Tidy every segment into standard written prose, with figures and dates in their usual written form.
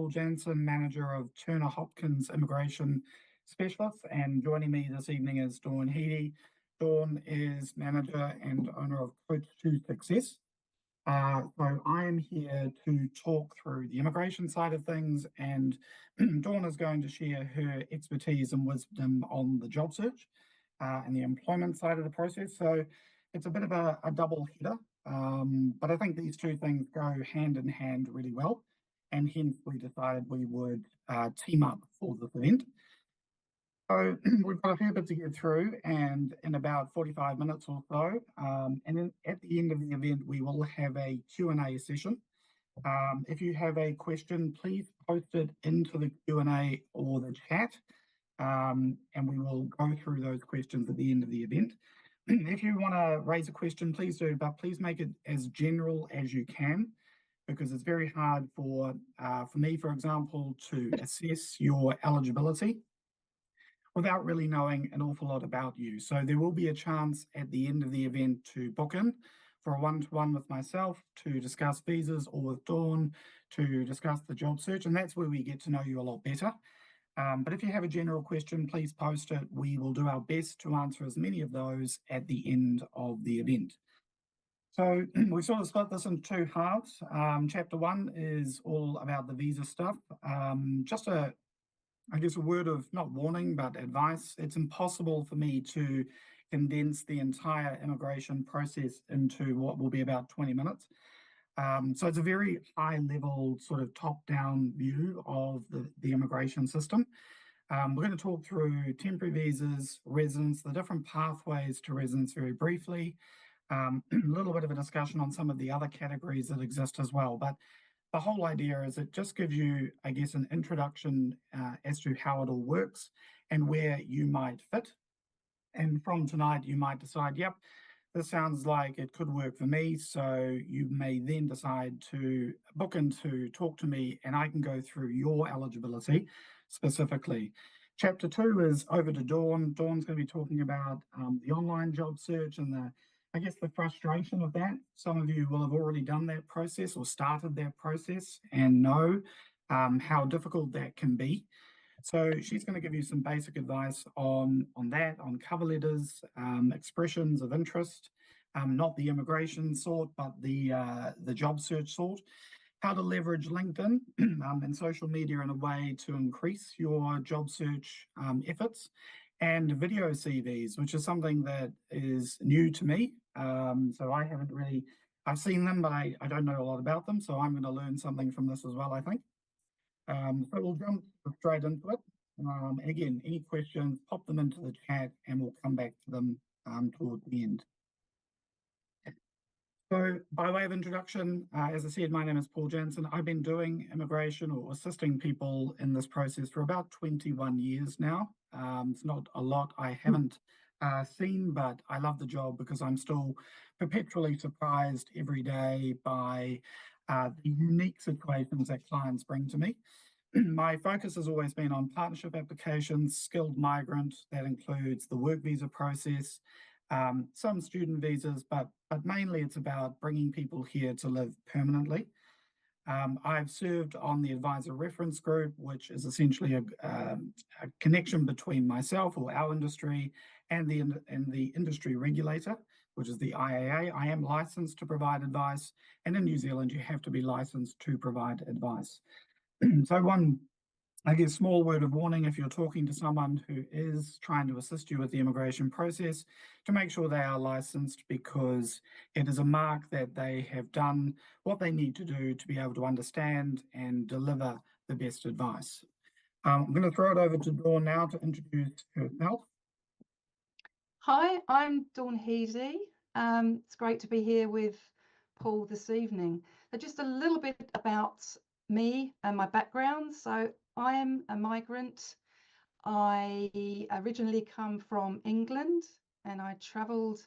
Paul Jansen, Manager of Turner Hopkins Immigration Specialists, and joining me this evening is Dawn Heedy. Dawn is Manager and owner of Coach to Success. So I am here to talk through the immigration side of things, and Dawn is going to share her expertise and wisdom on the job search and the employment side of the process. So it's a bit of a double header, but I think these two things go hand in hand really well, and hence we decided we would team up for this event. So we've got a fair bit to get through, and in about 45 minutes or so, and then at the end of the event, we will have a Q&A session. If you have a question, please post it into the Q&A or the chat, and we will go through those questions at the end of the event. If you want to raise a question, please do, but please make it as general as you can, because it's very hard for me, for example, to assess your eligibility without really knowing an awful lot about you. So there will be a chance at the end of the event to book in for a one-to-one with myself to discuss visas, or with Dawn to discuss the job search, and that's where we get to know you a lot better. But if you have a general question, please post it. We will do our best to answer as many of those at the end of the event. So we sort of split this into two halves. Chapter 1 is all about the visa stuff. Just a word of not warning, but advice. It's impossible for me to condense the entire immigration process into what will be about 20 minutes. So it's a very high level sort of top-down view of the immigration system. We're going to talk through temporary visas, residence, the different pathways to residence very briefly, a little bit of a discussion on some of the other categories that exist as well. But the whole idea is it just gives you, I guess, an introduction as to how it all works and where you might fit. And from tonight, you might decide, yep, this sounds like it could work for me. So you may then decide to book in to talk to me, and I can go through your eligibility specifically. Chapter 2 is over to Dawn. Dawn's going to be talking about the online job search and the frustration of that. Some of you will have already done that process or started that process and know how difficult that can be. So she's going to give you some basic advice on that, on cover letters, expressions of interest, not the immigration sort, but the job search sort, how to leverage LinkedIn and social media in a way to increase your job search efforts, and video CVs, which is something that is new to me. So I've seen them, but I don't know a lot about them. So I'm going to learn something from this as well, I think. So we'll jump straight into it. And again, any questions, pop them into the chat and we'll come back to them towards the end. So by way of introduction, as I said, my name is Paul Jansen. I've been doing immigration or assisting people in this process for about 21 years now. It's not a lot I haven't seen, but I love the job because I'm still perpetually surprised every day by the unique situations that clients bring to me. My focus has always been on partnership applications, skilled migrant, that includes the work visa process, some student visas, but mainly it's about bringing people here to live permanently. I've served on the advisor reference group, which is essentially a connection between myself or our industry and the industry regulator, which is the IAA. I am licensed to provide advice, and in New Zealand, you have to be licensed to provide advice. So one, I guess, small word of warning if you're talking to someone who is trying to assist you with the immigration process, to make sure they are licensed, because it is a mark that they have done what they need to do to be able to understand and deliver the best advice. I'm going to throw it over to Dawn now to introduce herself. Hi, I'm Dawn Heedy. It's great to be here with Paul this evening. Just a little bit about me and my background. So I am a migrant. I originally come from England, and I travelled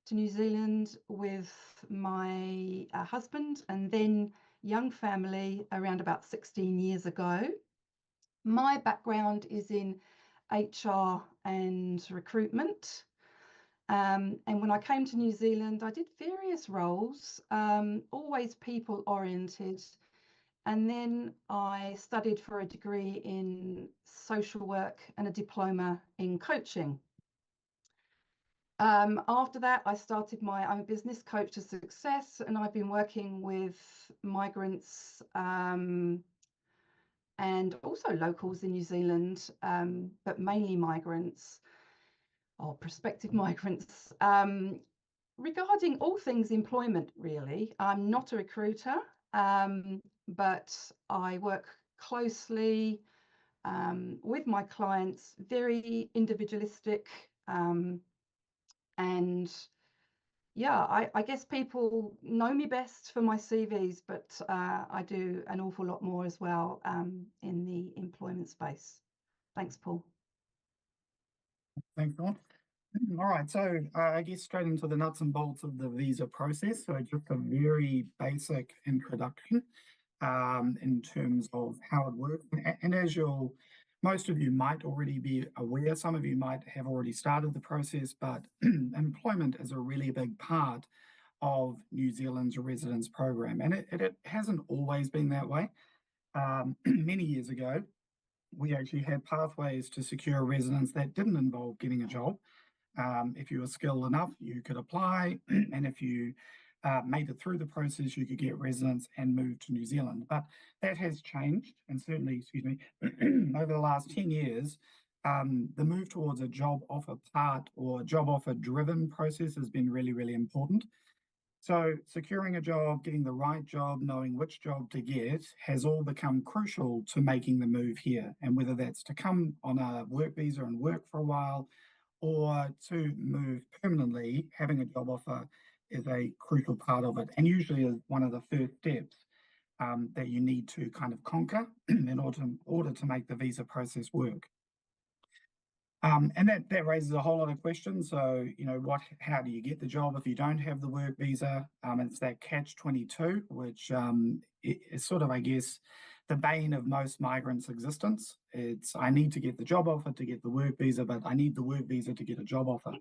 to New Zealand with my husband and then young family around about 16 years ago. My background is in HR and recruitment. And when I came to New Zealand, I did various roles, always people oriented. And then I studied for a degree in social work and a diploma in coaching. After that, I started my own business, Coach to Success, and I've been working with migrants and also locals in New Zealand, but mainly migrants or prospective migrants, regarding all things employment, really. I'm not a recruiter, but I work closely with my clients, very individualistic, and yeah, I guess people know me best for my CVs, but I do an awful lot more as well in the employment space. Thanks, Paul. Thanks, Dawn. All right, so I guess straight into the nuts and bolts of the visa process. So just a very basic introduction in terms of how it works. And as most of you might already be aware, some of you might have already started the process, but employment is a really big part of New Zealand's residence program. And it hasn't always been that way. Many years ago, we actually had pathways to secure residence that didn't involve getting a job. If you were skilled enough, you could apply, and if you made it through the process, you could get residence and move to New Zealand. But that has changed, and certainly, excuse me, over the last 10 years, the move towards a job offer part or job offer driven process has been really, really important. So securing a job, getting the right job, knowing which job to get has all become crucial to making the move here. And whether that's to come on a work visa and work for a while, or to move permanently, having a job offer is a crucial part of it, and usually is one of the first steps that you need to kind of conquer in order to make the visa process work. And that raises a whole lot of questions. So, how do you get the job if you don't have the work visa? It's that catch-22, which is sort of, I guess, the bane of most migrants' existence. It's, I need to get the job offer to get the work visa, but I need the work visa to get a job offer.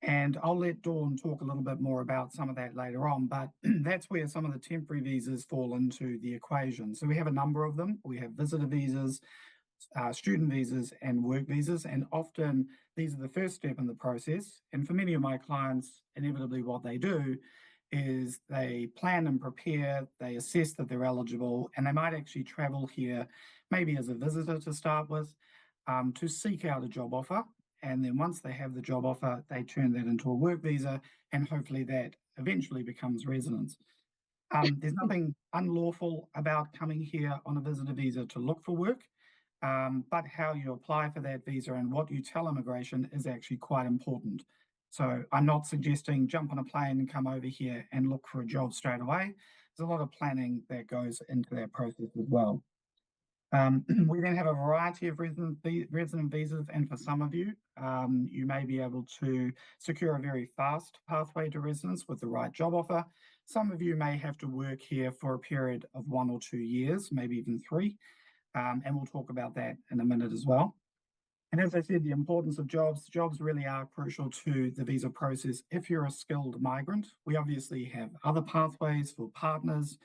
And I'll let Dawn talk a little bit more about some of that later on, but that's where some of the temporary visas fall into the equation. So we have a number of them. We have visitor visas, student visas and work visas, and often these are the first step in the process. And for many of my clients, inevitably what they do is they plan and prepare, they assess that they're eligible, and they might actually travel here maybe as a visitor to start with, to seek out a job offer. And then once they have the job offer, they turn that into a work visa, and hopefully that eventually becomes residence. There's nothing unlawful about coming here on a visitor visa to look for work. But how you apply for that visa and what you tell immigration is actually quite important. So I'm not suggesting jump on a plane and come over here and look for a job straight away. There's a lot of planning that goes into that process as well. We then have a variety of resident visas, and for some of you, you may be able to secure a very fast pathway to residence with the right job offer. Some of you may have to work here for a period of 1 or 2 years, maybe even 3. And we'll talk about that in a minute as well. And as I said, the importance of jobs really are crucial to the visa process. If you're a skilled migrant, we obviously have other pathways for partners,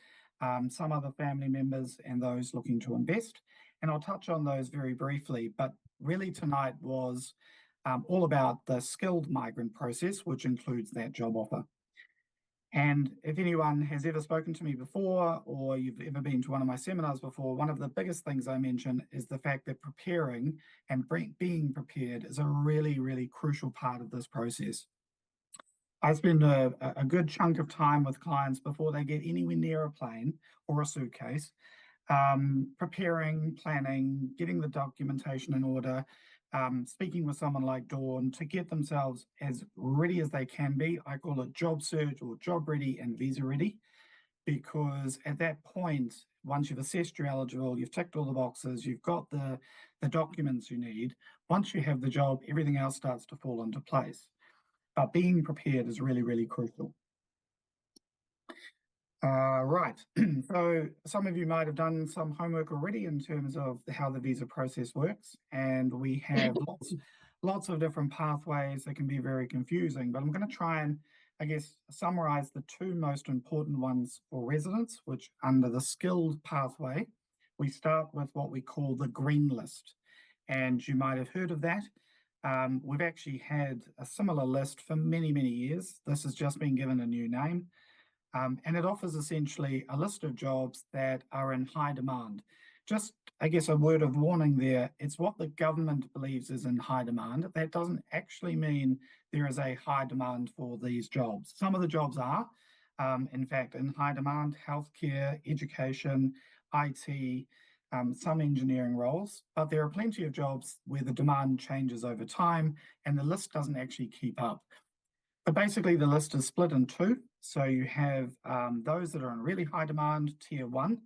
some other family members, and those looking to invest. And I'll touch on those very briefly, but really tonight was all about the skilled migrant process, which includes that job offer. And if anyone has ever spoken to me before, or you've ever been to one of my seminars before, one of the biggest things I mention is the fact that preparing and being prepared is a really, really crucial part of this process. I spend a good chunk of time with clients before they get anywhere near a plane or a suitcase, preparing, planning, getting the documentation in order, speaking with someone like Dawn to get themselves as ready as they can be. I call it job search or job ready and visa ready, because at that point, once you've assessed you're eligible, you've ticked all the boxes, you've got the documents you need. Once you have the job, everything else starts to fall into place. But being prepared is really, really crucial. Right, so some of you might have done some homework already in terms of how the visa process works, and we have lots of different pathways that can be very confusing, but I'm going to try and I guess, summarize the two most important ones for residents, which under the skilled pathway, we start with what we call the green list. And you might have heard of that. We've actually had a similar list for many, many years. This has just been given a new name. And it offers essentially a list of jobs that are in high demand. Just, I guess, a word of warning there, it's what the government believes is in high demand. That doesn't actually mean there is a high demand for these jobs. Some of the jobs are, in fact, in high demand: healthcare, education, IT, some engineering roles, but there are plenty of jobs where the demand changes over time and the list doesn't actually keep up. But basically, the list is split in two. So you have those that are in really high demand, tier one,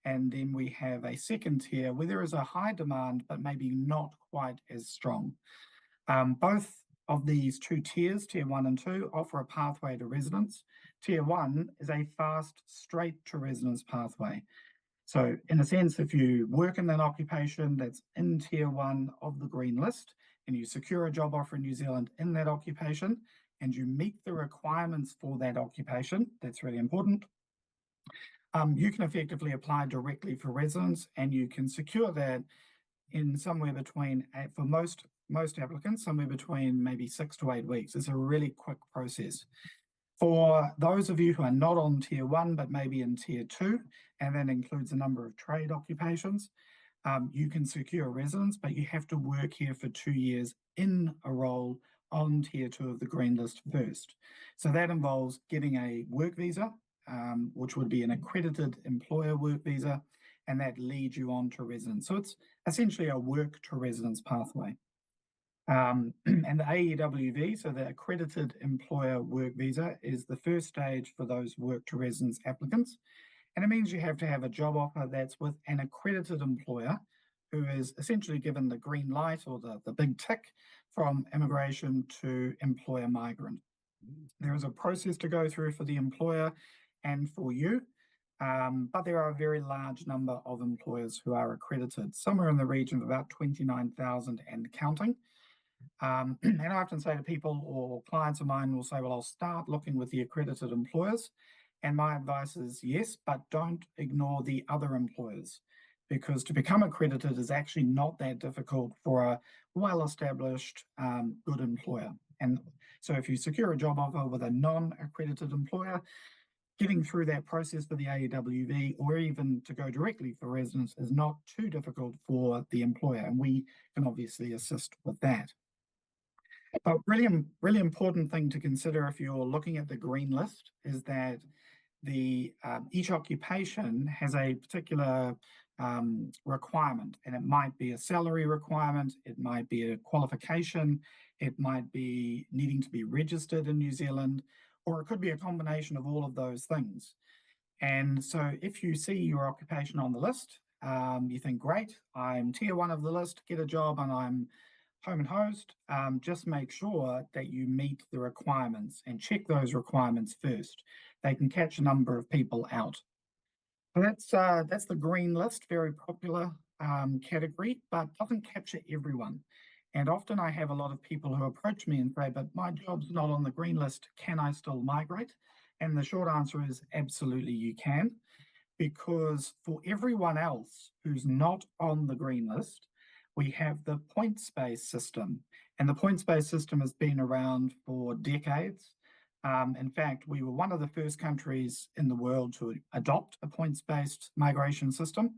and then we have a second tier where there is a high demand, but maybe not quite as strong. Both of these two tiers, tier one and two, offer a pathway to residence. Tier one is a fast, straight to residence pathway. So in a sense, if you work in that occupation that's in tier one of the green list and you secure a job offer in New Zealand in that occupation and you meet the requirements for that occupation, that's really important, you can effectively apply directly for residence and you can secure that in somewhere between, for most applicants, somewhere between maybe 6 to 8 weeks. It's a really quick process. For those of you who are not on tier one, but maybe in tier two, and that includes a number of trade occupations, you can secure residence, but you have to work here for 2 years in a role on tier two of the green list first. So that involves getting a work visa, which would be an accredited employer work visa, and that leads you on to residence. So it's essentially a work to residence pathway. And the AEWV, so the Accredited Employer Work Visa, is the first stage for those work to residence applicants. And it means you have to have a job offer that's with an accredited employer who is essentially given the green light or the big tick from immigration to employer migrant. There is a process to go through for the employer and for you, but there are a very large number of employers who are accredited, somewhere in the region of about 29,000 and counting. And I often say to people, or clients of mine will say, well, I'll start looking with the accredited employers. And my advice is yes, but don't ignore the other employers, because to become accredited is actually not that difficult for a well-established, good employer. And so if you secure a job offer with a non-accredited employer, getting through that process for the AEWV or even to go directly for residence is not too difficult for the employer. And we can obviously assist with that. But really important thing to consider if you're looking at the green list is that each occupation has a particular requirement, and it might be a salary requirement, it might be a qualification, it might be needing to be registered in New Zealand, or it could be a combination of all of those things. And so if you see your occupation on the list, you think, great, I'm tier one of the list, get a job and I'm home and host, just make sure that you meet the requirements and check those requirements first. They can catch a number of people out. So that's the green list, very popular category, but doesn't capture everyone. And often I have a lot of people who approach me and say, but my job's not on the green list, can I still migrate? And the short answer is absolutely you can, because for everyone else who's not on the green list, we have the points-based system. And the points-based system has been around for decades. In fact, we were one of the first countries in the world to adopt a points-based migration system.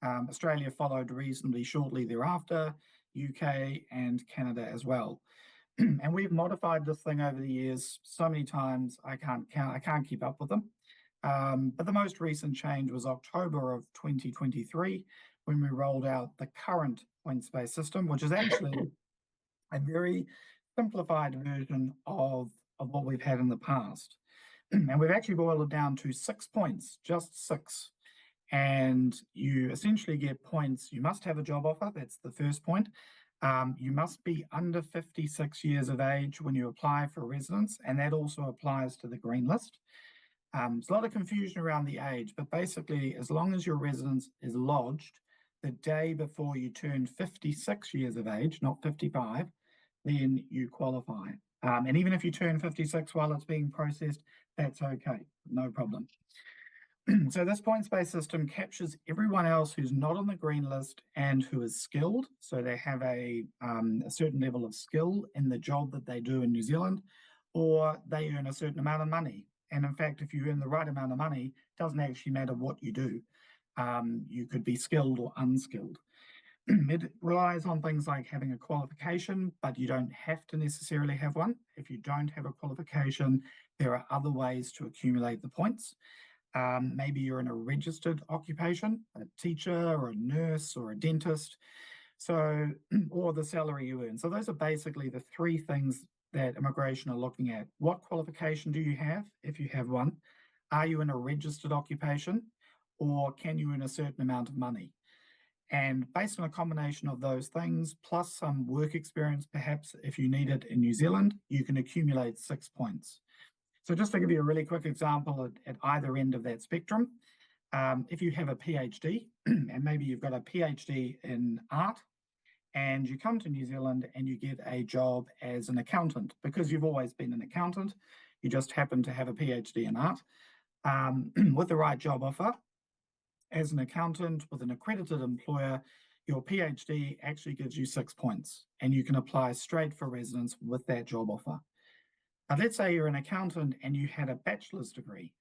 Australia followed reasonably shortly thereafter, UK and Canada as well. And we've modified this thing over the years so many times, I can't keep up with them. But the most recent change was October of 2023, when we rolled out the current points-based system, which is actually a very simplified version of what we've had in the past. And we've actually boiled it down to 6 points, just 6. And you essentially get points. You must have a job offer. That's the first point. You must be under 56 years of age when you apply for residence, and that also applies to the green list. There's a lot of confusion around the age, but basically, as long as your residence is lodged the day before you turn 56 years of age, not 55, then you qualify. And even if you turn 56 while it's being processed, that's okay, no problem. So this points-based system captures everyone else who's not on the green list and who is skilled. So they have a certain level of skill in the job that they do in New Zealand, or they earn a certain amount of money. And in fact, if you earn the right amount of money, it doesn't actually matter what you do. You could be skilled or unskilled. It relies on things like having a qualification, but you don't have to necessarily have one. If you don't have a qualification, there are other ways to accumulate the points. Maybe you're in a registered occupation, a teacher or a nurse or a dentist, so or the salary you earn. So those are basically the three things that immigration are looking at. What qualification do you have, if you have one? Are you in a registered occupation, or can you earn a certain amount of money? And based on a combination of those things, plus some work experience, perhaps if you need it in New Zealand, you can accumulate 6 points. So just to give you a really quick example at either end of that spectrum, if you have a PhD, and maybe you've got a PhD in art, and you come to New Zealand and you get a job as an accountant, because you've always been an accountant, you just happen to have a PhD in art, with the right job offer, as an accountant with an accredited employer, your PhD actually gives you 6 points, and you can apply straight for residence with that job offer. Now, let's say you're an accountant and you had a bachelor's degree.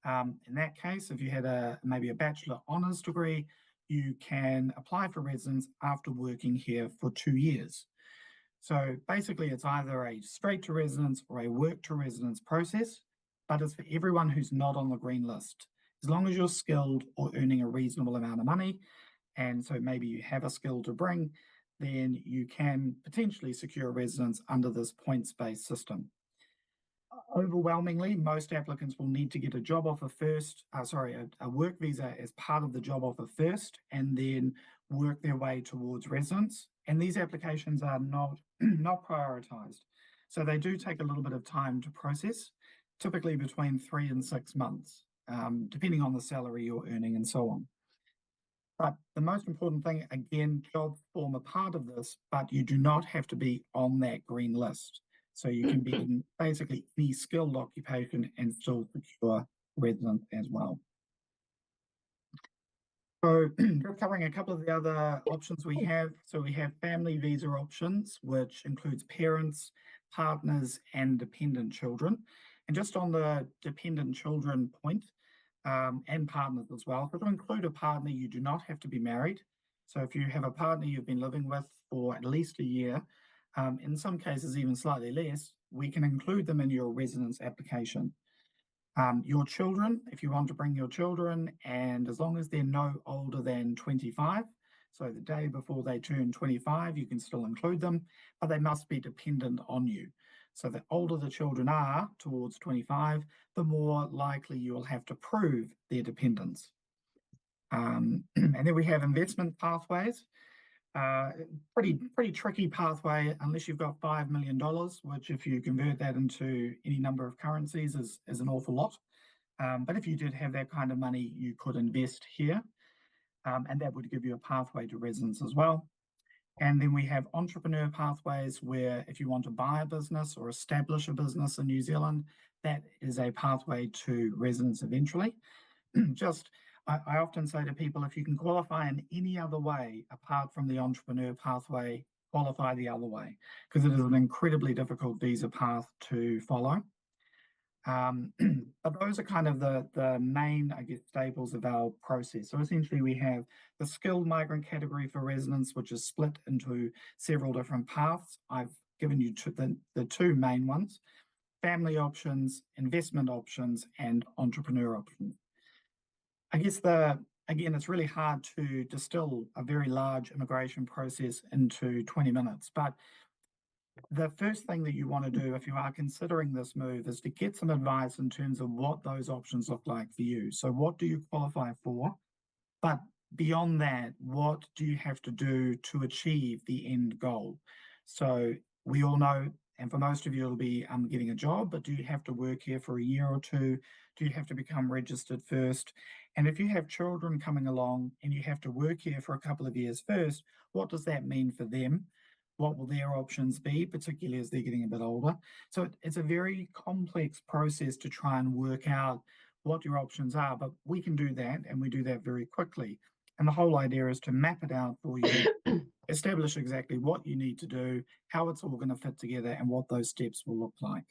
In that case, if you had maybe a bachelor honours degree, you can apply for residence after working here for 2 years. So basically, it's either a straight to residence or a work to residence process, but it's for everyone who's not on the green list. As long as you're skilled or earning a reasonable amount of money, and so maybe you have a skill to bring, then you can potentially secure residence under this points-based system. Overwhelmingly, most applicants will need to get a job offer first, a work visa as part of the job offer first, and then work their way towards residence. And these applications are not prioritized. So they do take a little bit of time to process, typically between 3 and 6 months, depending on the salary you're earning and so on. But the most important thing, again, jobs form a part of this, but you do not have to be on that green list. So you can be in basically any skilled occupation and still secure residence as well. So just covering a couple of the other options we have. So we have family visa options, which includes parents, partners, and dependent children. And just on the dependent children point, and partners as well. So to include a partner, you do not have to be married. So if you have a partner you've been living with for at least a year, in some cases even slightly less, we can include them in your residence application. Your children, if you want to bring your children, and as long as they're no older than 25, so the day before they turn 25, you can still include them, but they must be dependent on you. So the older the children are towards 25, the more likely you will have to prove their dependence. And then we have investment pathways. Pretty tricky pathway unless you've got $5 million, which if you convert that into any number of currencies is an awful lot. But if you did have that kind of money, you could invest here, and that would give you a pathway to residence as well. And then we have entrepreneur pathways where if you want to buy a business or establish a business in New Zealand, that is a pathway to residence eventually. I often say to people, if you can qualify in any other way apart from the entrepreneur pathway, qualify the other way, because it is an incredibly difficult visa path to follow. But those are kind of the main, I guess, staples of our process. So essentially we have the skilled migrant category for residence, which is split into several different paths. I've given you the two main ones: family options, investment options, and entrepreneur options. I guess again, it's really hard to distill a very large immigration process into 20 minutes, but the first thing that you want to do if you are considering this move is to get some advice in terms of what those options look like for you. So what do you qualify for? But beyond that, what do you have to do to achieve the end goal? So we all know, and for most of you, it'll be getting a job, but do you have to work here for a year or two? Do you have to become registered first? And if you have children coming along and you have to work here for a couple of years first, what does that mean for them? what will their options be, particularly as they're getting a bit older. So it's a very complex process to try and work out what your options are, but we can do that, and we do that very quickly. And the whole idea is to map it out for you, establish exactly what you need to do, how it's all going to fit together, and what those steps will look like.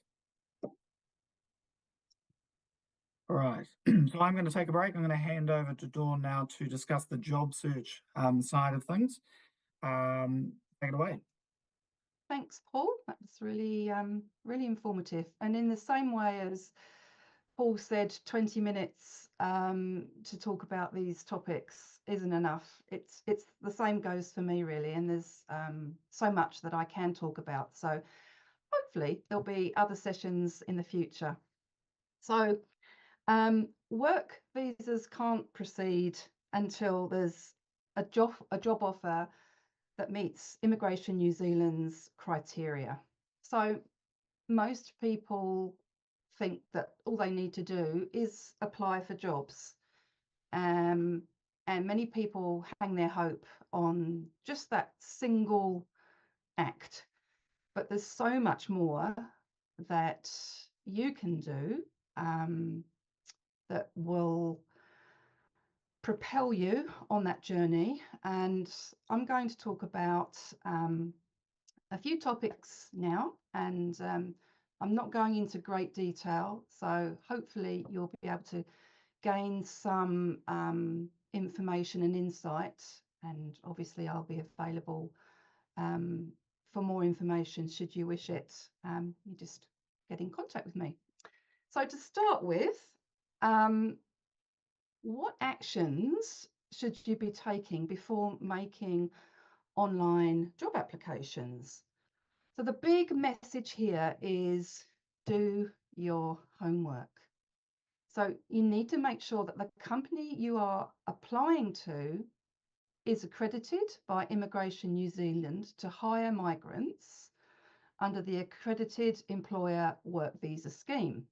All right, so I'm going to take a break. I'm going to hand over to Dawn now to discuss the job search side of things. Take it away. Thanks, Paul. That was really, really informative. And in the same way as Paul said, 20 minutes to talk about these topics isn't enough. It's the same goes for me, really. And there's so much that I can talk about. So hopefully there'll be other sessions in the future. So work visas can't proceed until there's a job offer that meets Immigration New Zealand's criteria. So most people think that all they need to do is apply for jobs. And many people hang their hope on just that single act. But there's so much more that you can do that will propel you on that journey. And I'm going to talk about a few topics now, and I'm not going into great detail, so hopefully you'll be able to gain some information and insight, and obviously I'll be available for more information should you wish it. You just get in contact with me. So to start with, what actions should you be taking before making online job applications? So the big message here is do your homework. So you need to make sure that the company you are applying to is accredited by Immigration New Zealand to hire migrants under the Accredited Employer Work Visa Scheme.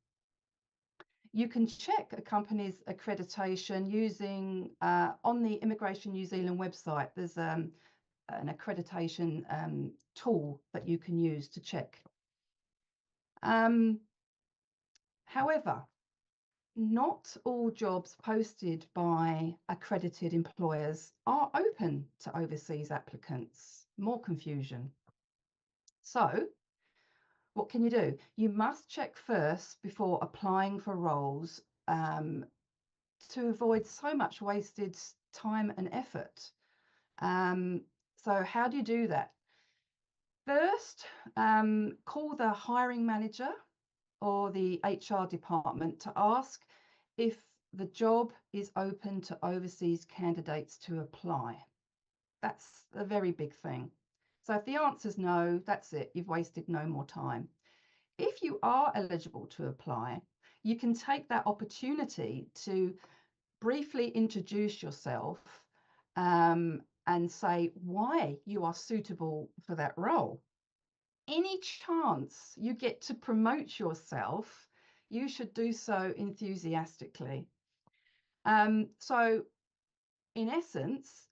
You can check a company's accreditation using on the Immigration New Zealand website. There's an accreditation tool that you can use to check. However, not all jobs posted by accredited employers are open to overseas applicants. More confusion. So what can you do? You must check first before applying for roles to avoid so much wasted time and effort. So how do you do that? First, call the hiring manager or the HR department to ask if the job is open to overseas candidates to apply. That's a very big thing. So if the answer is no, that's it. You've wasted no more time. If you are eligible to apply, you can take that opportunity to briefly introduce yourself and say why you are suitable for that role. Any chance you get to promote yourself, you should do so enthusiastically. So in essence,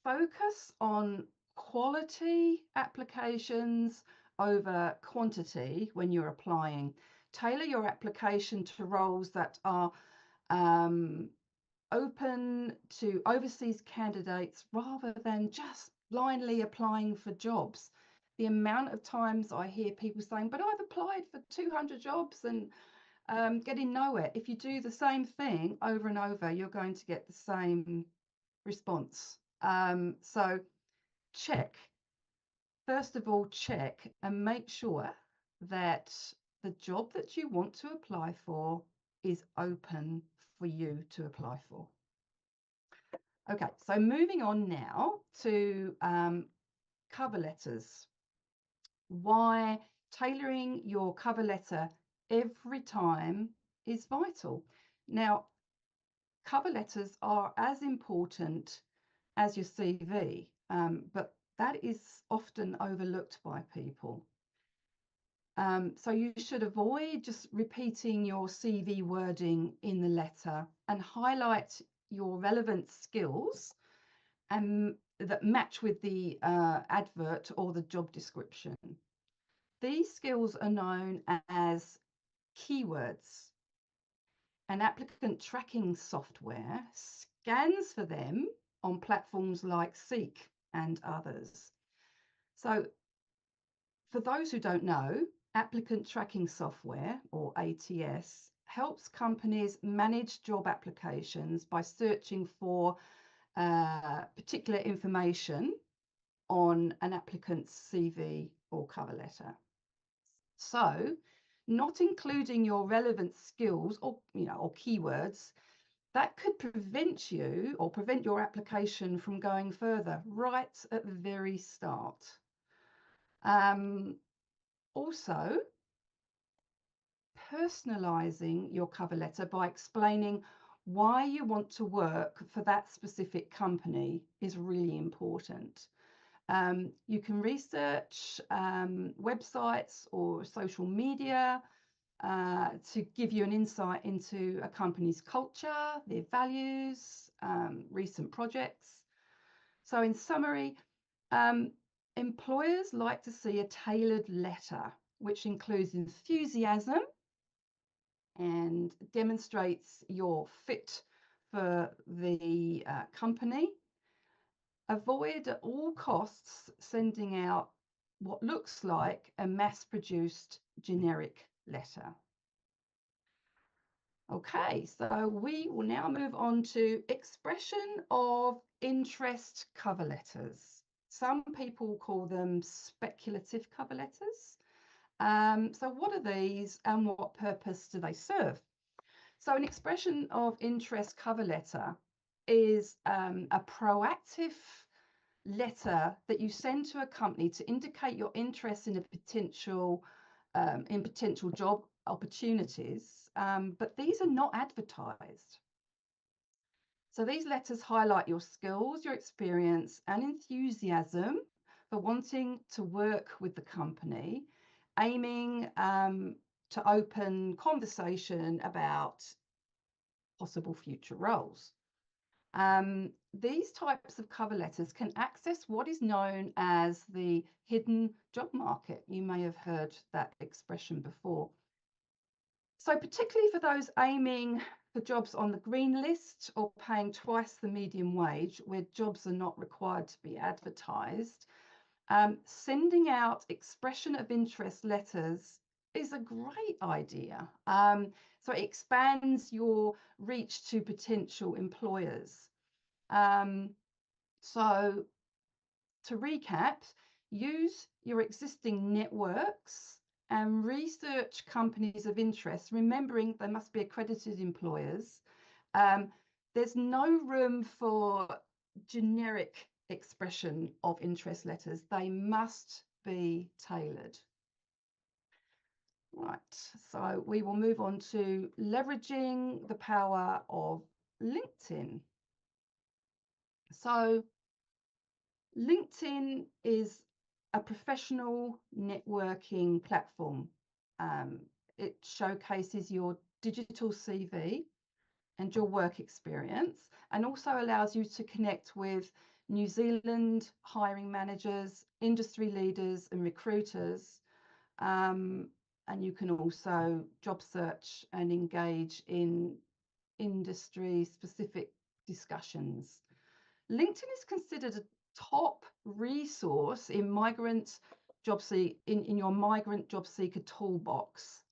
focus on quality applications over quantity when you're applying. Tailor your application to roles that are open to overseas candidates rather than just blindly applying for jobs. The amount of times I hear people saying, but I've applied for 200 jobs and getting nowhere. If you do the same thing over and over, you're going to get the same response. So check. First of all, check and make sure that the job that you want to apply for is open for you to apply for. Okay, so moving on now to cover letters. Why tailoring your cover letter every time is vital. Now, cover letters are as important as your CV, but that is often overlooked by people. So you should avoid just repeating your CV wording in the letter and highlight your relevant skills and that match with the advert or the job description. These skills are known as keywords. An applicant tracking software scans for them on platforms like Seek and others. So for those who don't know, applicant tracking software, or ATS, helps companies manage job applications by searching for particular information on an applicant's CV or cover letter. So, not including your relevant skills or keywords, that could prevent you or prevent your application from going further right at the very start. Also, personalizing your cover letter by explaining why you want to work for that specific company is really important. You can research websites or social media to give you an insight into a company's culture, their values, recent projects. So in summary, employers like to see a tailored letter which includes enthusiasm and demonstrates your fit for the company. Avoid at all costs sending out what looks like a mass-produced generic letter. Okay, so we will now move on to expression of interest cover letters. Some people call them speculative cover letters. So what are these and what purpose do they serve? So an expression of interest cover letter is a proactive letter that you send to a company to indicate your interest in a potential job opportunities, but these are not advertised. So these letters highlight your skills, your experience and enthusiasm for wanting to work with the company, aiming to open conversation about possible future roles. These types of cover letters can access what is known as the hidden job market. You may have heard that expression before. So particularly for those aiming for jobs on the green list or paying twice the median wage, where jobs are not required to be advertised, sending out expression of interest letters is a great idea. So it expands your reach to potential employers. So to recap, use your existing networks and research companies of interest, remembering they must be accredited employers. There's no room for generic expression of interest letters. They must be tailored. Right, so we will move on to leveraging the power of LinkedIn. So LinkedIn is a professional networking platform. It showcases your digital CV and your work experience, and also allows you to connect with New Zealand hiring managers, industry leaders and recruiters. And you can also job search and engage in industry specific discussions. LinkedIn is considered a top resource in in your migrant job seeker toolbox.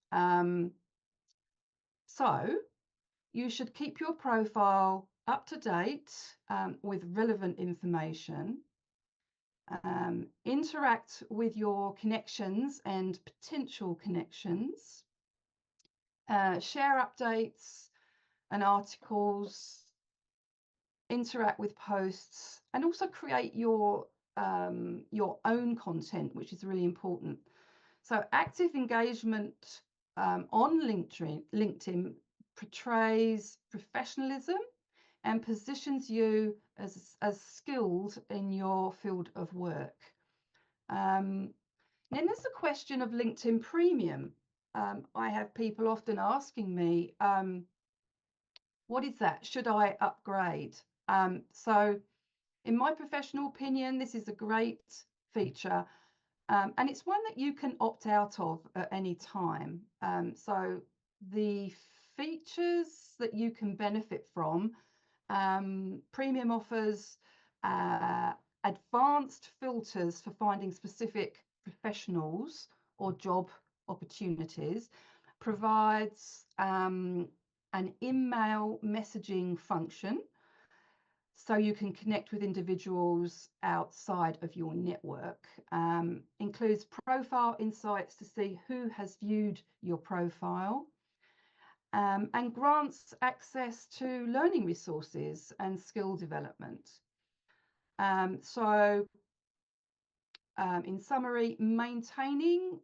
So you should keep your profile up to date with relevant information. Interact with your connections and potential connections. Share updates and articles. Interact with posts, and also create your own content, which is really important. So active engagement on LinkedIn portrays professionalism and positions you as skilled in your field of work. Then there's the question of LinkedIn Premium. I have people often asking me, what is that? Should I upgrade? So In my professional opinion, this is a great feature, and it's one that you can opt out of at any time. So the features that you can benefit from, premium offers, advanced filters for finding specific professionals or job opportunities, provides an email messaging function so you can connect with individuals outside of your network, includes profile insights to see who has viewed your profile, and grants access to learning resources and skill development. In summary, maintaining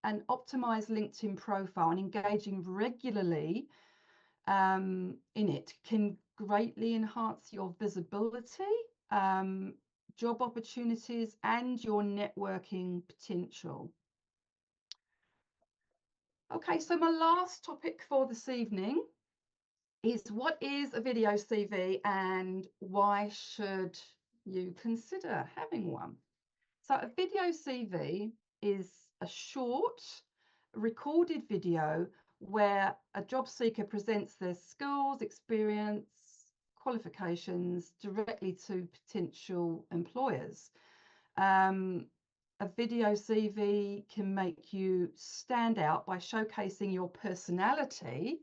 an optimized LinkedIn profile and engaging regularly in it can greatly enhance your visibility, job opportunities, and your networking potential. Okay, so my last topic for this evening is, what is a video CV and why should you consider having one? So a video CV is a short recorded video where a job seeker presents their skills, experience, qualifications directly to potential employers. A video CV can make you stand out by showcasing your personality,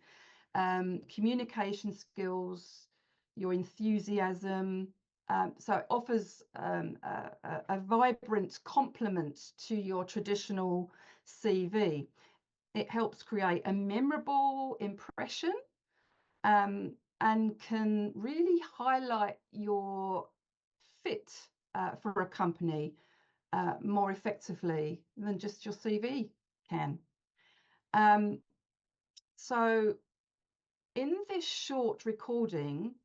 communication skills, your enthusiasm. So it offers a vibrant complement to your traditional CV. It helps create a memorable impression, and can really highlight your fit for a company more effectively than just your CV can. So in this short recording,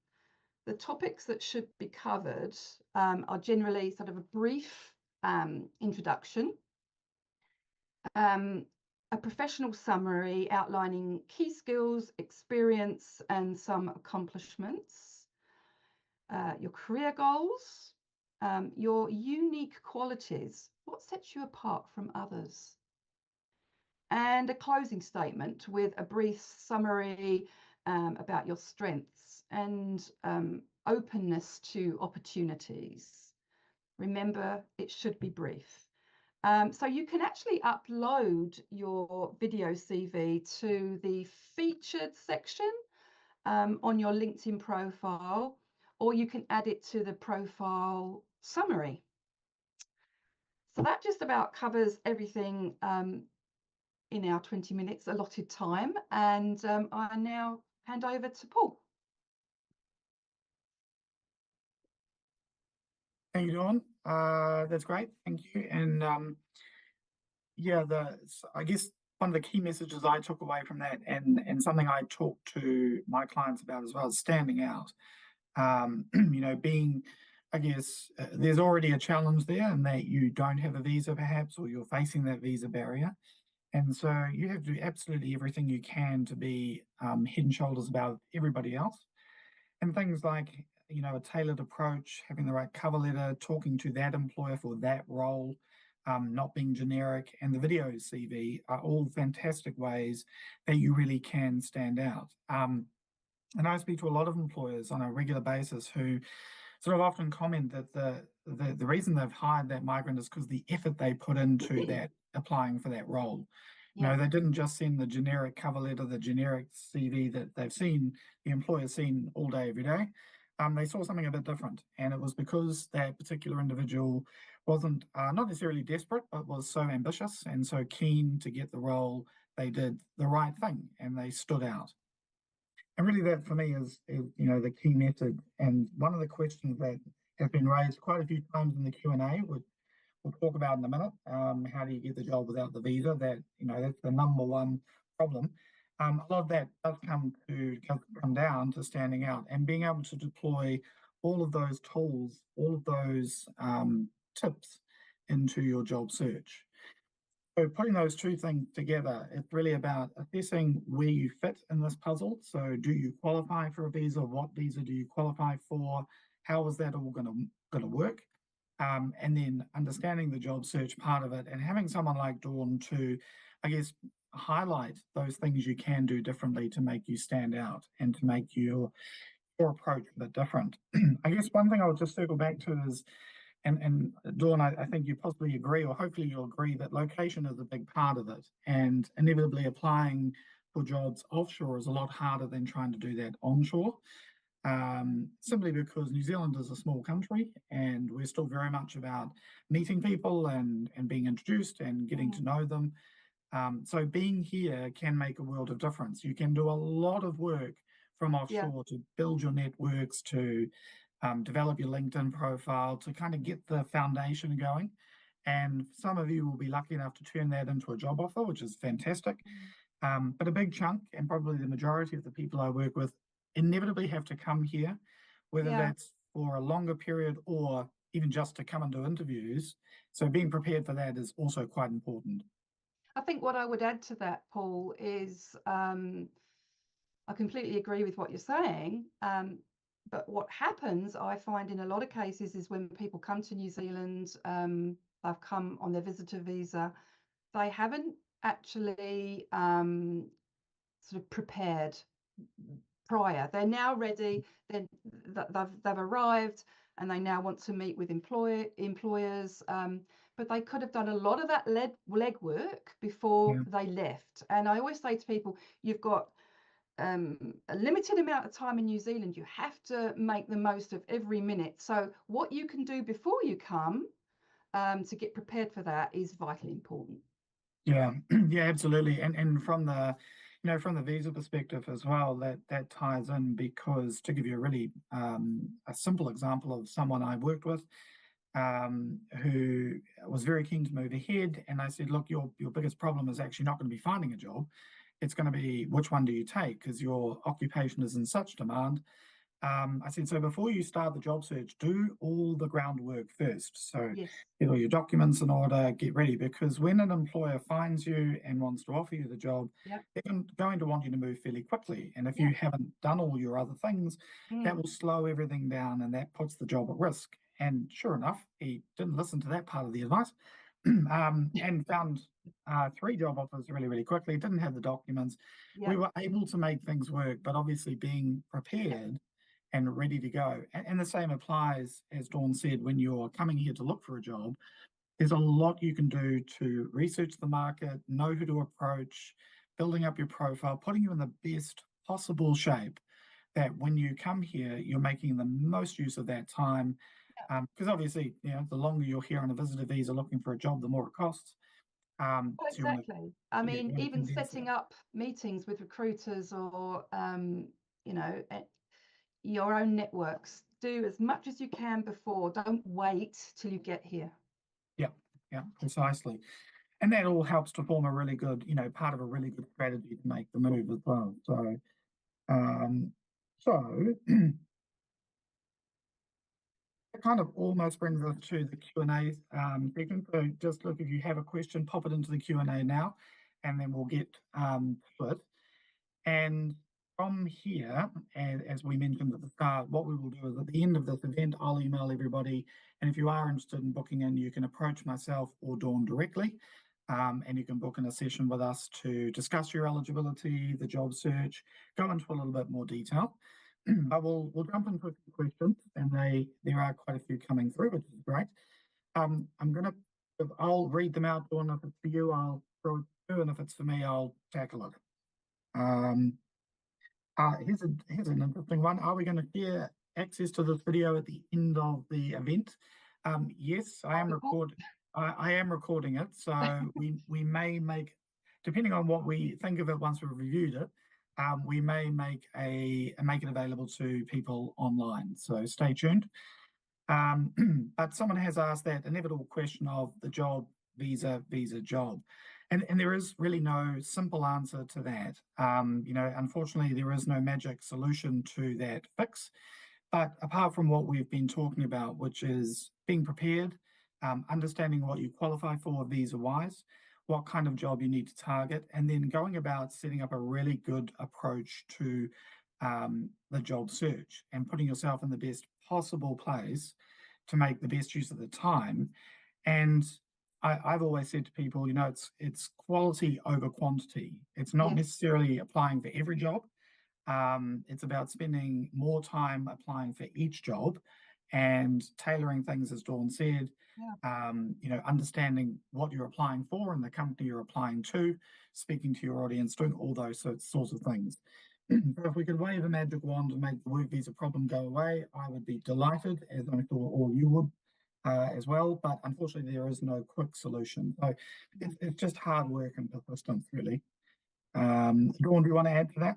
the topics that should be covered are generally sort of a brief introduction, a professional summary outlining key skills, experience, and some accomplishments, your career goals, your unique qualities, what sets you apart from others, and a closing statement with a brief summary about your strengths and openness to opportunities. Remember, it should be brief. So you can actually upload your video CV to the featured section on your LinkedIn profile, or you can add it to the profile summary. So that just about covers everything in our 20 minutes allotted time, and I now hand over to Paul. Thank you, Dawn. That's great. Thank you. And yeah, I guess one of the key messages I took away from that, and something I talk to my clients about as well, is standing out. You know, being, I guess, there's already a challenge there, and that you don't have a visa perhaps, or you're facing that visa barrier. And so you have to do absolutely everything you can to be head and shoulders above everybody else. And things like, you know, a tailored approach, having the right cover letter, talking to that employer for that role, not being generic, and the video CV are all fantastic ways that you really can stand out. And I speak to a lot of employers on a regular basis who sort of often comment that the reason they've hired that migrant is because the effort they put into that applying for that role. You know, they didn't just send the generic cover letter, the generic CV that they've seen, the employer's seen all day, every day. They saw something a bit different, and it was because that particular individual wasn't not necessarily desperate, but was so ambitious and so keen to get the role. They did the right thing and they stood out. And really, that for me is you know, the key method. And one of the questions that have been raised quite a few times in the Q&A, which we'll talk about in a minute, how do you get the job without the visa? That, you know, that's the number one problem. A lot of that does come down to standing out and being able to deploy all of those tools, all of those tips into your job search. So putting those two things together, it's really about assessing where you fit in this puzzle. So do you qualify for a visa? What visa do you qualify for? How is that all going to got to work. And then understanding the job search part of it and having someone like Dawn to, I guess, highlight those things you can do differently to make you stand out and to make your approach a bit different. I guess one thing I would just circle back to is, and Dawn, I think you possibly agree, or hopefully you'll agree, that location is a big part of it. And inevitably applying for jobs offshore is a lot harder than trying to do that onshore. Simply because New Zealand is a small country and we're still very much about meeting people and being introduced and getting to know them. So being here can make a world of difference. You can do a lot of work from offshore to build your networks, to develop your LinkedIn profile, to kind of get the foundation going. And some of you will be lucky enough to turn that into a job offer, which is fantastic. But a big chunk, and probably the majority of the people I work with, inevitably have to come here, whether that's for a longer period or even just to come and do interviews. So being prepared for that is also quite important. I think what I would add to that, Paul, is I completely agree with what you're saying. But what happens, I find in a lot of cases, is when people come to New Zealand, they've come on their visitor visa, they haven't actually sort of prepared prior. They're now ready. They've arrived and they now want to meet with employers. But they could have done a lot of that legwork before they left. And I always say to people, you've got a limited amount of time in New Zealand. You have to make the most of every minute. So what you can do before you come to get prepared for that is vitally important. Yeah, yeah, absolutely. And from the, from the visa perspective as well, that ties in, because to give you a really a simple example of someone I worked with who was very keen to move ahead, and I said, look, your biggest problem is actually not going to be finding a job. It's going to be which one do you take, because your occupation is in such demand. I said, so before you start the job search, do all the groundwork first. So get all your documents in order, get ready, because when an employer finds you and wants to offer you the job, they're going to want you to move fairly quickly. And if you haven't done all your other things, that will slow everything down and that puts the job at risk. And sure enough, he didn't listen to that part of the advice. And found 3 job offers really, really quickly, didn't have the documents. We were able to make things work, but obviously being prepared and ready to go. And the same applies, as Dawn said, when you're coming here to look for a job. There's a lot you can do to research the market, know who to approach, building up your profile, putting you in the best possible shape, that when you come here, you're making the most use of that time. Because obviously, the longer you're here on a visitor visa looking for a job, the more it costs. Well, exactly. I mean, even setting up meetings with recruiters or, your own networks, do as much as you can before. Don't wait till you get here. Yeah, precisely. And that all helps to form a really good, part of a really good strategy to make the move as well. So, it kind of almost brings us to the Q&A section. So just look, if you have a question, pop it into the Q&A now, and then we'll get to it. And from here, as we mentioned at the start, what we will do is at the end of this event, I'll email everybody. And if you are interested in booking in, you can approach myself or Dawn directly. And you can book in a session with us to discuss your eligibility, the job search, go into a little bit more detail. But we'll jump into a few questions, and there are quite a few coming through, which is great. I'll read them out, Dawn. If it's for you, I'll throw it through, and if it's for me, I'll tackle it. Here's an interesting one. Are we going to share access to this video at the end of the event? Yes, I am recording it, so we may make, depending on what we think of it once we've reviewed it, we may make it available to people online. So stay tuned. But someone has asked that inevitable question of the job, visa, job. And there is really no simple answer to that. Unfortunately, there is no magic solution to that fix. But apart from what we've been talking about, which is being prepared, understanding what you qualify for visa-wise, what kind of job you need to target, and then going about setting up a really good approach to the job search and putting yourself in the best possible place to make the best use of the time. And I've always said to people, it's quality over quantity. It's not Yes. necessarily applying for every job. It's about spending more time applying for each job and tailoring things, as Dawn said. Yeah. Understanding what you're applying for and the company you're applying to, speaking to your audience, doing all those sorts of things. But if we could wave a magic wand and make the work visa problem go away, I would be delighted, as I'm sure all you would as well. But unfortunately, there is no quick solution. So it's just hard work and persistence, really. Dawn, do you want to add to that?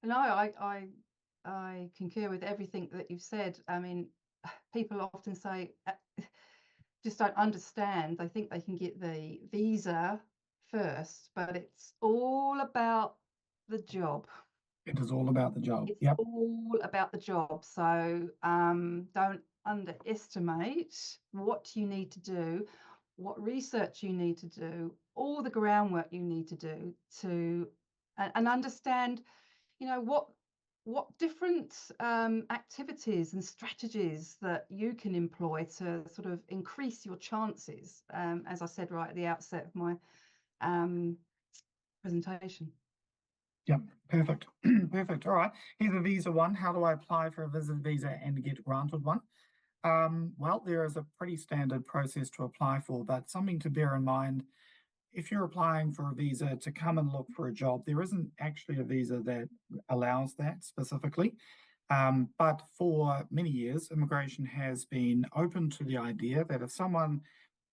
No, I concur with everything that you've said. I mean, people often say just don't understand. They think they can get the visa first, but it's all about the job. It is all about the job. It's Yep. all about the job. So don't underestimate what you need to do, what research you need to do, all the groundwork you need to do to and understand, what different activities and strategies that you can employ to sort of increase your chances, as I said right at the outset of my presentation. Yep, perfect. Perfect. All right. Here's a visa one. How do I apply for a visitor visa and get granted one? Well, there is a pretty standard process to apply for, but something to bear in mind. If you're applying for a visa to come and look for a job, there isn't actually a visa that allows that specifically. But for many years, immigration has been open to the idea that if someone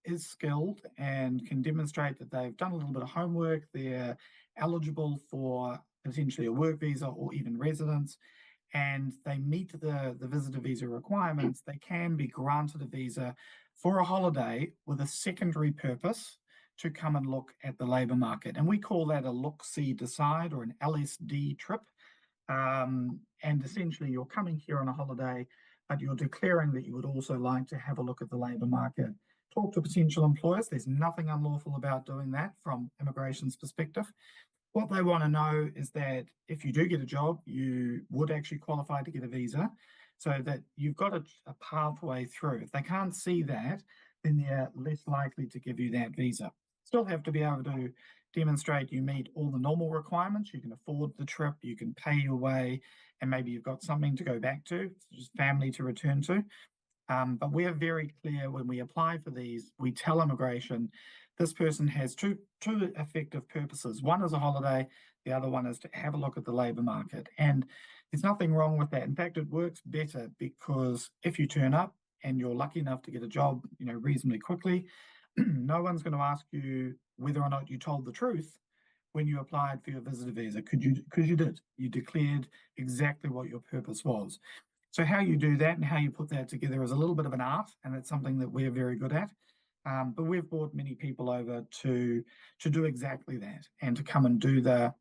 is skilled and can demonstrate that they've done a little bit of homework, they're eligible for potentially a work visa or even residence, and they meet the visitor visa requirements, they can be granted a visa for a holiday with a secondary purpose to come and look at the labour market. And we call that a look, see, decide, or an LSD trip. And essentially, you're coming here on a holiday, but you're declaring that you would also like to have a look at the labour market, talk to potential employers. There's nothing unlawful about doing that from immigration's perspective. What they want to know is that if you do get a job, you would actually qualify to get a visa, so that you've got a pathway through. If they can't see that, then they're less likely to give you that visa. Still have to be able to demonstrate you meet all the normal requirements. You can afford the trip, you can pay your way, and maybe you've got something to go back to, just family to return to. But we're very clear when we apply for these. We tell immigration this person has two effective purposes. One is a holiday, the other one is to have a look at the labour market. And there's nothing wrong with that. In fact, it works better, because if you turn up and you're lucky enough to get a job, reasonably quickly, no one's going to ask you whether or not you told the truth when you applied for your visitor visa, because you did. You declared exactly what your purpose was. So how you do that and how you put that together is a little bit of an art, and it's something that we're very good at. But we've brought many people over to do exactly that, and to come and do the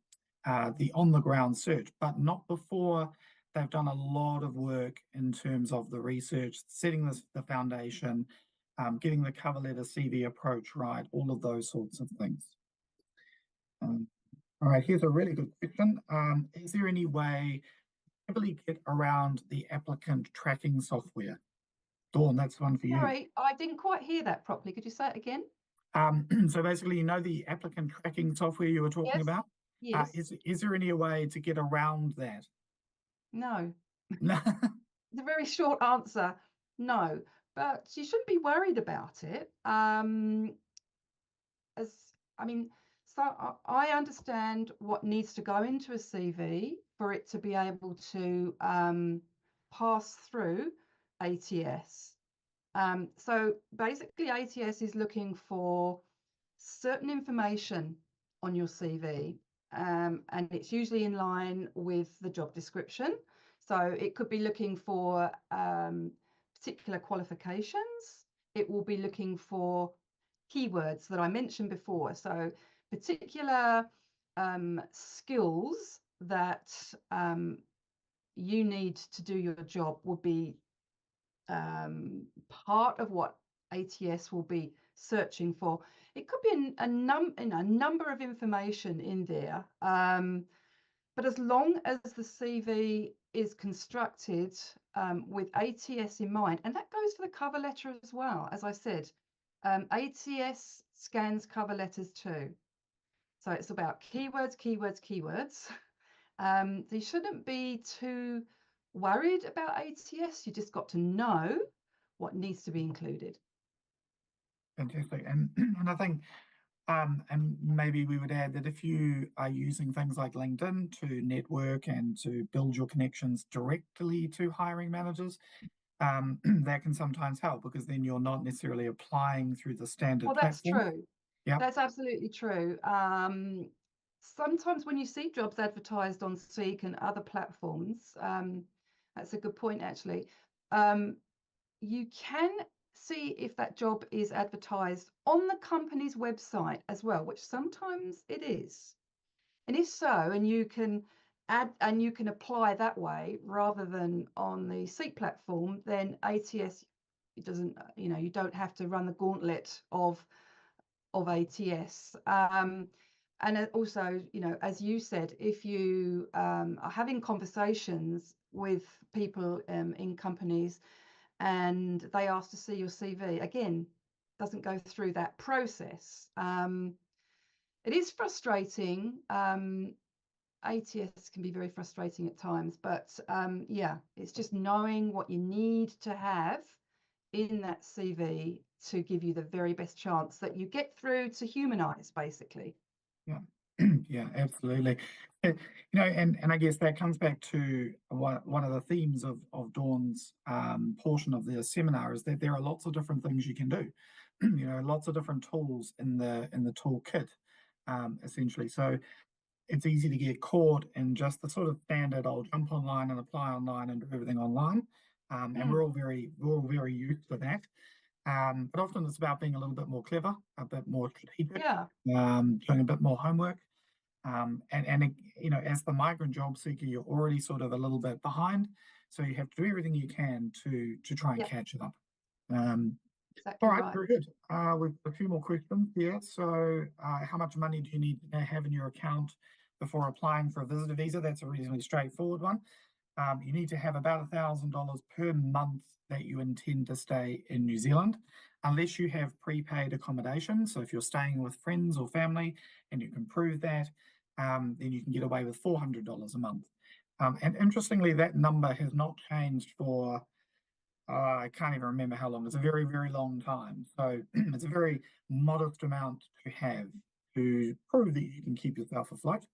on-the-ground search, but not before they've done a lot of work in terms of the research, setting the foundation, getting the cover letter, CV approach right, all of those sorts of things. All right, here's a really good question. Is there any way to really get around the applicant tracking software? Dawn, that's one for you. Sorry, I didn't quite hear that properly. Could you say it again? So basically, the applicant tracking software you were talking Yes. about? Yes. Is there any way to get around that? No. No. It's a very short answer. No, but you shouldn't be worried about it. So I understand what needs to go into a CV for it to be able to pass through ATS. So basically, ATS is looking for certain information on your CV, and it's usually in line with the job description. So it could be looking for particular qualifications. It will be looking for keywords that I mentioned before. So particular skills that you need to do your job will be part of what ATS will be searching for. It could be a number of information in there, but as long as the CV is constructed with ATS in mind, and that goes for the cover letter as well. As I said, ATS scans cover letters too. So it's about keywords, keywords, keywords. You shouldn't be too worried about ATS. You just got to know what needs to be included. Fantastic. And I think and maybe we would add that if you are using things like LinkedIn to network and to build your connections directly to hiring managers, that can sometimes help, because then you're not necessarily applying through the standard Well, that's platform. true. Yeah. That's absolutely true. Sometimes when you see jobs advertised on Seek and other platforms, that's a good point, actually. You can see if that job is advertised on the company's website as well, which sometimes it is. And if so, and you can add and you can apply that way rather than on the Seek platform, then ATS, it doesn't, you don't have to run the gauntlet of ATS. And also, as you said, if you are having conversations with people in companies and they ask to see your CV, again, doesn't go through that process. It is frustrating. ATS can be very frustrating at times, but yeah, it's just knowing what you need to have in that CV to give you the very best chance that you get through to humanize, basically. Yeah. Yeah, absolutely. And I guess that comes back to one of the themes of Dawn's portion of the seminar, is that there are lots of different things you can do. Lots of different tools in the toolkit, essentially. So it's easy to get caught in just the sort of standard, I'll jump online and apply online and do everything online. And we're all very used to that. But often it's about being a little bit more clever, a bit more strategic, Yeah. doing a bit more homework. And as the migrant job seeker, you're already sort of a little bit behind, so you have to do everything you can to try and catch it up. Exactly All right, right. very good. We've got a few more questions here. So, how much money do you need to have in your account before applying for a visitor visa? That's a reasonably straightforward one. You need to have about $1,000 per month that you intend to stay in New Zealand, unless you have prepaid accommodation. So if you're staying with friends or family and you can prove that, then you can get away with $400 a month. And interestingly, that number has not changed for, I can't even remember how long. It's a very, very long time. So it's a very modest amount to have to prove that you can keep yourself afloat.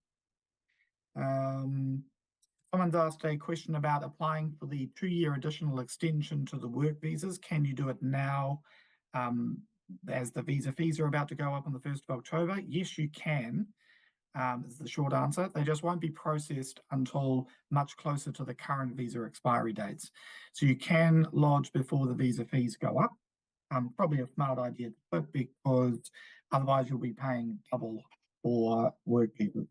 Someone's asked a question about applying for the 2-year additional extension to the work visas. Can you do it now, as the visa fees are about to go up on the 1st of October? Yes, you can, is the short answer. They just won't be processed until much closer to the current visa expiry dates. So you can lodge before the visa fees go up. Probably a smart idea, but because otherwise you'll be paying double for work visas.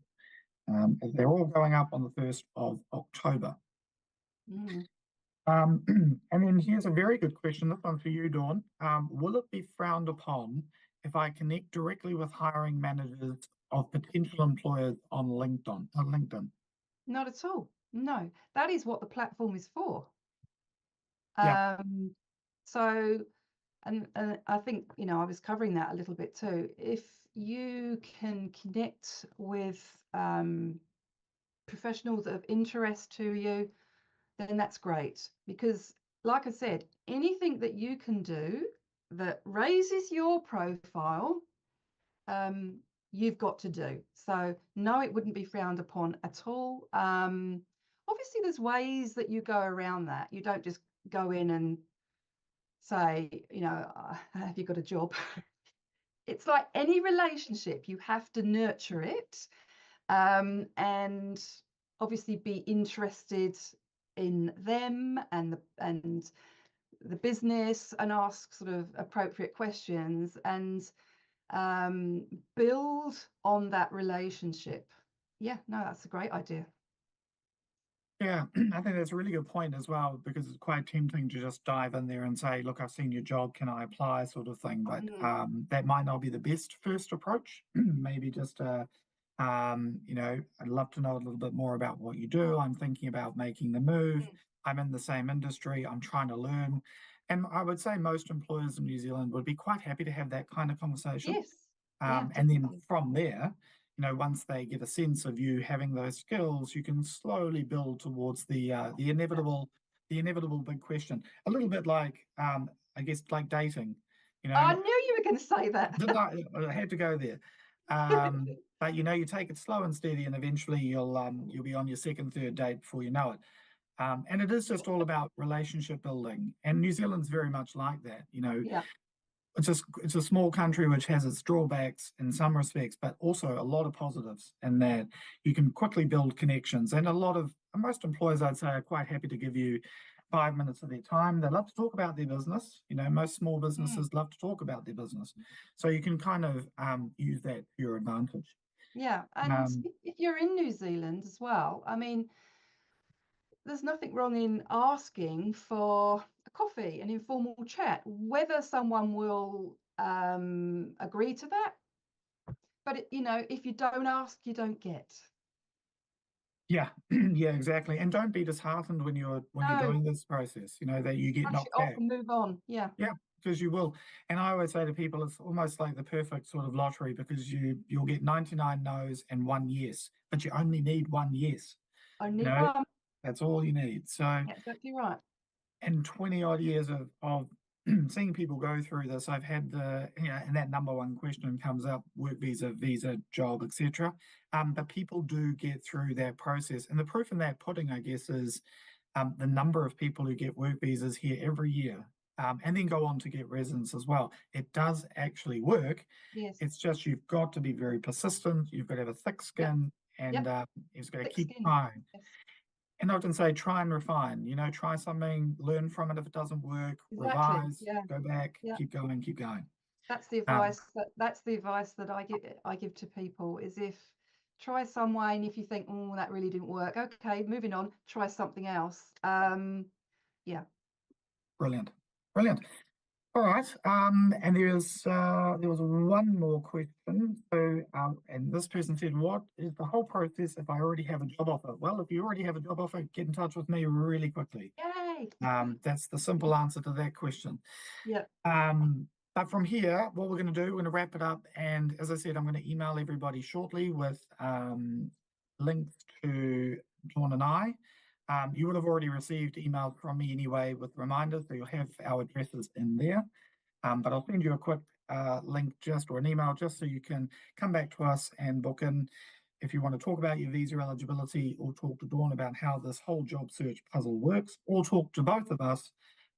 As they're all going up on the 1st of October. And then here's a very good question, this one for you, Dawn. Will it be frowned upon if I connect directly with hiring managers of potential employers on LinkedIn? Not at all. No, that is what the platform is for. Yeah. So, and I think, I was covering that a little bit too. If you can connect with professionals of interest to you, then that's great. Because like I said, anything that you can do that raises your profile, you've got to do. So no, it wouldn't be frowned upon at all. Obviously there's ways that you go around that. You don't just go in and say, have you got a job? It's like any relationship, you have to nurture it, and obviously be interested in them and the business, and ask sort of appropriate questions and build on that relationship. Yeah, no, that's a great idea. Yeah, I think that's a really good point as well, because it's quite tempting to just dive in there and say, look, I've seen your job, can I apply, sort of thing. But that might not be the best first approach. Maybe just You know, I'd love to know a little bit more about what you do. I'm thinking about making the move. Mm. I'm in the same industry. I'm trying to learn. And I would say most employers in New Zealand would be quite happy to have that kind of conversation. Yes. Yeah, And then definitely. from there, you know, once they get a sense of you having those skills, you can slowly build towards the inevitable big question. A little bit like, I guess, like dating. You I know, knew you were going to say that. didn't I had to go there. But you know, you take it slow and steady, and eventually you'll be on your second, third date before you know it. And it is just all about relationship building. And New Zealand's very much like that. You know, Yeah. it's a small country which has its drawbacks in some respects, but also a lot of positives in that you can quickly build connections. And most employers, I'd say, are quite happy to give you 5 minutes of their time. They love to talk about their business. You know, most small Mm. businesses love to talk about their business. So you can kind of use that to your advantage. Yeah. And Um, if you're in New Zealand as well, I mean, there's nothing wrong in asking for a coffee, an informal chat, whether someone will agree to that. But you know, if you don't ask, you don't get. yeah, yeah, exactly. And don't be disheartened when you're No, doing this process, you know, that you get brush it knocked off back. and move on. Yeah, Yeah, because you will. And I always say to people, it's almost like the perfect sort of lottery because you'll get 99 no's and one yes, but you only need one yes. You only know, one. that's all you need. So Yeah, exactly right. in 20 odd years of seeing people go through this, I've had and that number one question comes up: work visa, job, etc. But people do get through that process, and the proof in that pudding, I guess, is the number of people who get work visas here every year, and then go on to get residence as well. It does actually work. Yes. It's just you've got to be very persistent. You've got to have a thick Yep. skin, and Yep. you've got to Thick keep skin. trying. Yes. And I often say, try and refine. You know, try something, learn from it if it doesn't work, Exactly. revise, Yeah. go back, Yeah. keep going, keep going. That's the Um, advice that I give to people is if try some way and if you think, oh, that really didn't work, okay, moving on, try something else. Yeah. Brilliant, brilliant. All right. And there was one more question. So, and this person said, "What is the whole process if I already have a job offer?" Well, if you already have a job offer, get in touch with me really quickly. Yay. That's the simple answer to that question. Yeah. But from here, what we're going to do, we're going to wrap it up. And as I said, I'm going to email everybody shortly with links to Dawn and I. You would have already received emails from me anyway with reminders, so you'll have our addresses in there. But I'll send you a quick link or an email just so you can come back to us and book in if you want to talk about your visa eligibility or talk to Dawn about how this whole job search puzzle works, or talk to both of us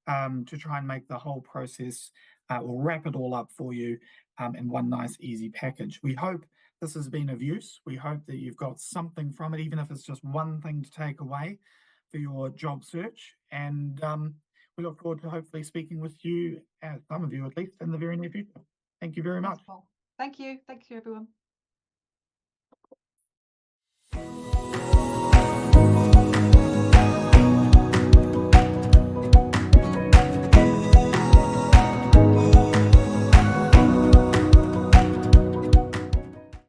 to try and make the whole process or wrap it all up for you in one nice, easy package. We hope this has been of use. We hope that you've got something from it, even if it's just one thing to take away for your job search. And we look forward to hopefully speaking with you, some of you at least, in the very near future. Thank you very much. Wonderful. Thank you. Thank you, everyone.